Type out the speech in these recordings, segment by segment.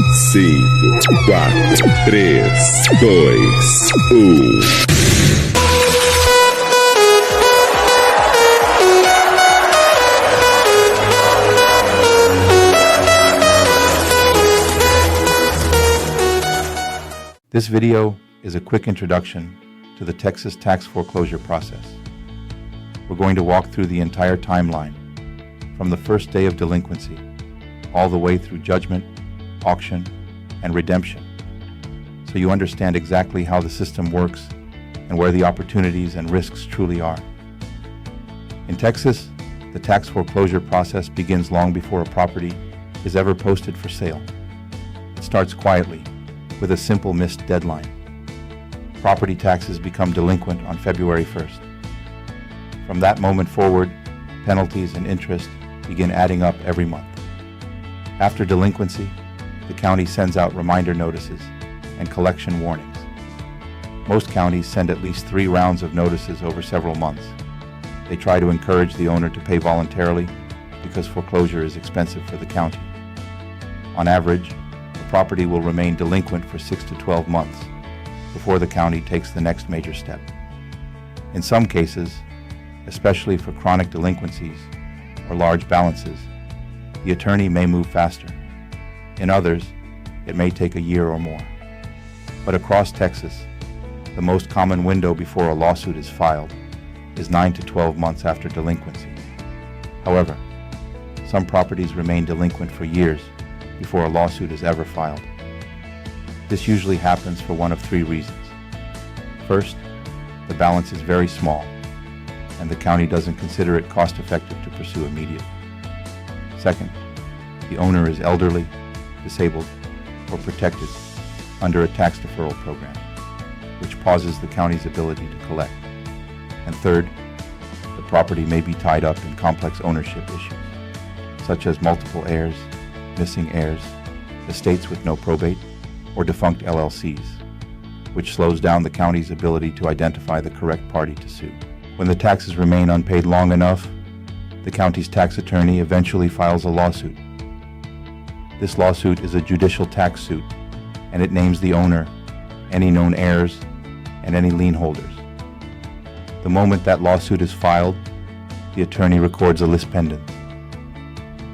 5, 4, 3, 2, 1. This video is a quick introduction to the Texas tax foreclosure process. We're going to walk through the entire timeline, from the first day of delinquency, all the way through judgment, auction, and redemption, so you understand exactly how the system works and where the opportunities and risks truly are. In Texas, the tax foreclosure process begins long before a property is ever posted for sale. It starts quietly, with a simple missed deadline. Property taxes become delinquent on February 1st. From that moment forward, penalties and interest begin adding up every month. After delinquency, the county sends out reminder notices and collection warnings. Most counties send at least 3 rounds of notices over several months. They try to encourage the owner to pay voluntarily because foreclosure is expensive for the county. On average, property will remain delinquent for 6 to 12 months before the county takes the next major step. In some cases, especially for chronic delinquencies or large balances, the attorney may move faster. In others, it may take a year or more. But across Texas, the most common window before a lawsuit is filed is 9 to 12 months after delinquency. However, some properties remain delinquent for years before a lawsuit is ever filed. This usually happens for one of 3 reasons. First, the balance is very small, and the county doesn't consider it cost-effective to pursue immediately. Second, the owner is elderly, disabled, or protected under a tax deferral program, which pauses the county's ability to collect. And third, the property may be tied up in complex ownership issues, such as multiple heirs, missing heirs, estates with no probate, or defunct LLCs, which slows down the county's ability to identify the correct party to sue. When the taxes remain unpaid long enough, the county's tax attorney eventually files a lawsuit. This lawsuit is a judicial tax suit, and it names the owner, any known heirs, and any lien holders. The moment that lawsuit is filed, the attorney records a lis pendens.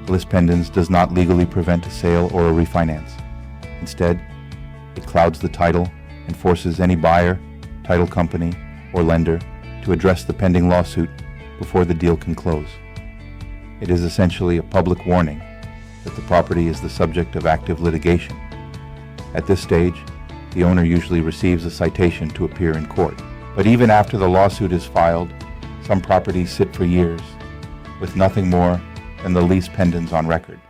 Lis pendens does not legally prevent a sale or a refinance. Instead, it clouds the title and forces any buyer, title company, or lender to address the pending lawsuit before the deal can close. It is essentially a public warning that the property is the subject of active litigation. At this stage, the owner usually receives a citation to appear in court. But even after the lawsuit is filed, some properties sit for years with nothing more than the lis pendens on record.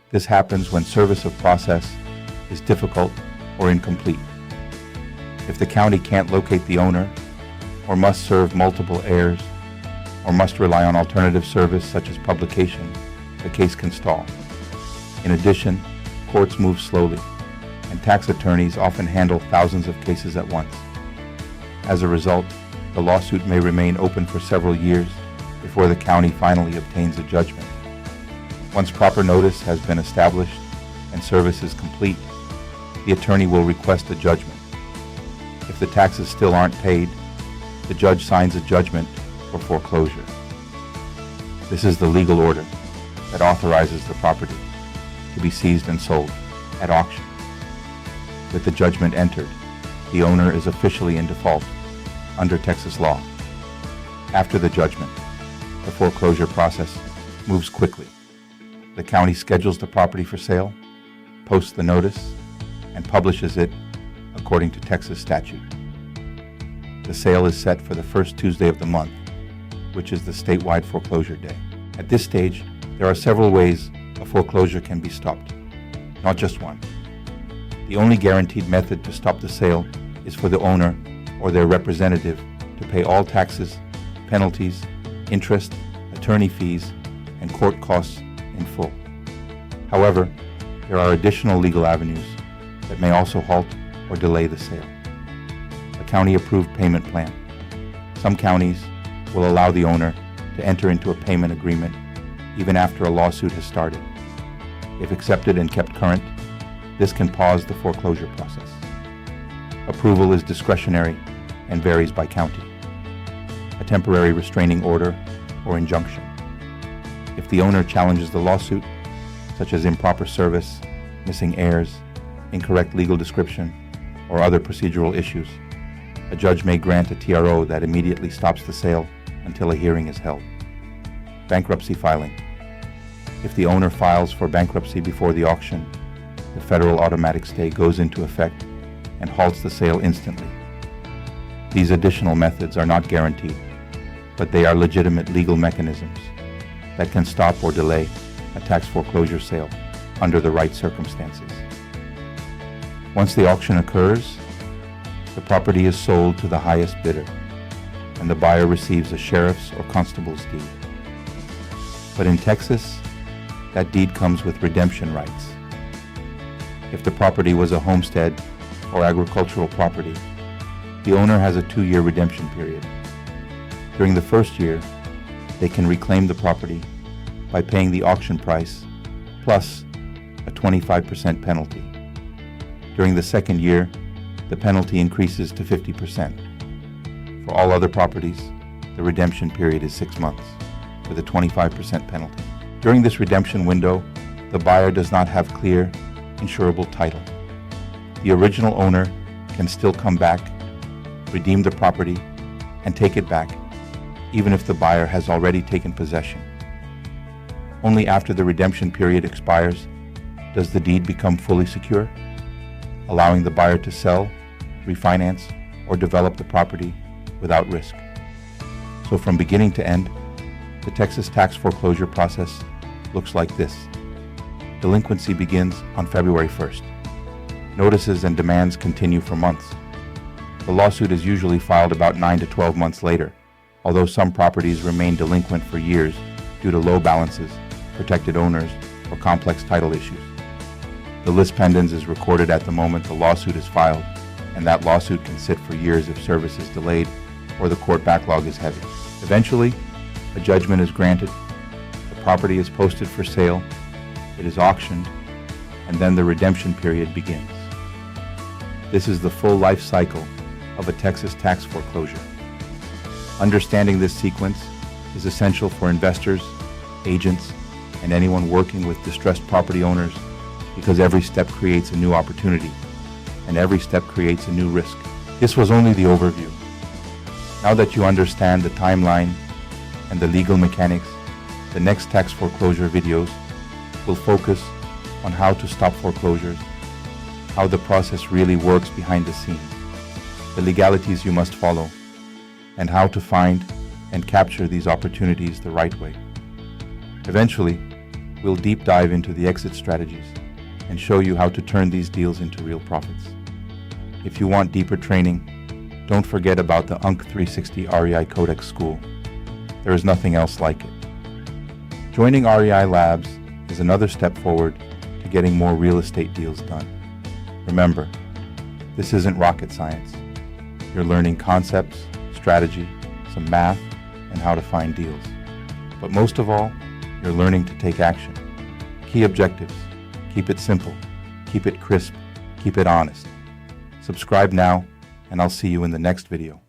This happens when service of process is difficult or incomplete. If the county can't locate the owner, or must serve multiple heirs, or must rely on alternative service such as publication, the case can stall. In addition, courts move slowly, and tax attorneys often handle thousands of cases at once. As a result, the lawsuit may remain open for several years before the county finally obtains a judgment. Once proper notice has been established and service is complete, the attorney will request a judgment. If the taxes still aren't paid, the judge signs a judgment for foreclosure. This is the legal order that authorizes the property to be seized and sold at auction. With the judgment entered, the owner is officially in default under Texas law. After the judgment, the foreclosure process moves quickly. The county schedules the property for sale, posts the notice, and publishes it according to Texas statute. The sale is set for the first Tuesday of the month, which is the statewide foreclosure day. At this stage, there are several ways a foreclosure can be stopped, not just one. The only guaranteed method to stop the sale is for the owner or their representative to pay all taxes, penalties, interest, attorney fees, and court costs in full. However, there are additional legal avenues that may also halt or delay the sale. A county-approved payment plan. Some counties will allow the owner to enter into a payment agreement even after a lawsuit has started. If accepted and kept current, This can pause the foreclosure process. Approval is discretionary and varies by county. A temporary restraining order or injunction. If the owner challenges the lawsuit, such as improper service, missing heirs, incorrect legal description, or other procedural issues, a judge may grant a TRO that immediately stops the sale until a hearing is held. Bankruptcy filing. If the owner files for bankruptcy before the auction, the federal automatic stay goes into effect and halts the sale instantly. These additional methods are not guaranteed, but they are legitimate legal mechanisms that can stop or delay a tax foreclosure sale under the right circumstances. Once the auction occurs, the property is sold to the highest bidder, and the buyer receives a sheriff's or constable's deed. But in Texas, that deed comes with redemption rights. If the property was a homestead or agricultural property, the owner has a 2-year redemption period. During the first year, they can reclaim the property by paying the auction price plus a 25% penalty. During the second year, the penalty increases to 50%. For all other properties, the redemption period is 6 months, with a 25% penalty. During this redemption window, the buyer does not have clear, insurable title. The original owner can still come back, redeem the property, and take it back, even if the buyer has already taken possession. Only after the redemption period expires does the deed become fully secure, allowing the buyer to sell, refinance, or develop the property without risk. So from beginning to end, the Texas tax foreclosure process looks like this. Delinquency begins on February 1st. Notices and demands continue for months. The lawsuit is usually filed about 9 to 12 months later, although some properties remain delinquent for years due to low balances, protected owners, or complex title issues. The lis pendens is recorded at the moment the lawsuit is filed, and that lawsuit can sit for years if service is delayed or the court backlog is heavy. Eventually, a judgment is granted, the property is posted for sale, it is auctioned, and then the redemption period begins. This is the full life cycle of a Texas tax foreclosure. Understanding this sequence is essential for investors, agents, and anyone working with distressed property owners, because every step creates a new opportunity, and every step creates a new risk. This was only the overview. Now that you understand the timeline and the legal mechanics, the next tax foreclosure videos will focus on how to stop foreclosures, how the process really works behind the scenes, the legalities you must follow, and how to find and capture these opportunities the right way. Eventually, we'll deep dive into the exit strategies and show you how to turn these deals into real profits. If you want deeper training, don't forget about the UNC 360 REI Codex School. There is nothing else like it. Joining REI Labs is another step forward to getting more real estate deals done. Remember, this isn't rocket science. You're learning concepts, strategy, some math, and how to find deals. But most of all, you're learning to take action. Key objectives: keep it simple, keep it crisp, keep it honest. Subscribe now, and I'll see you in the next video.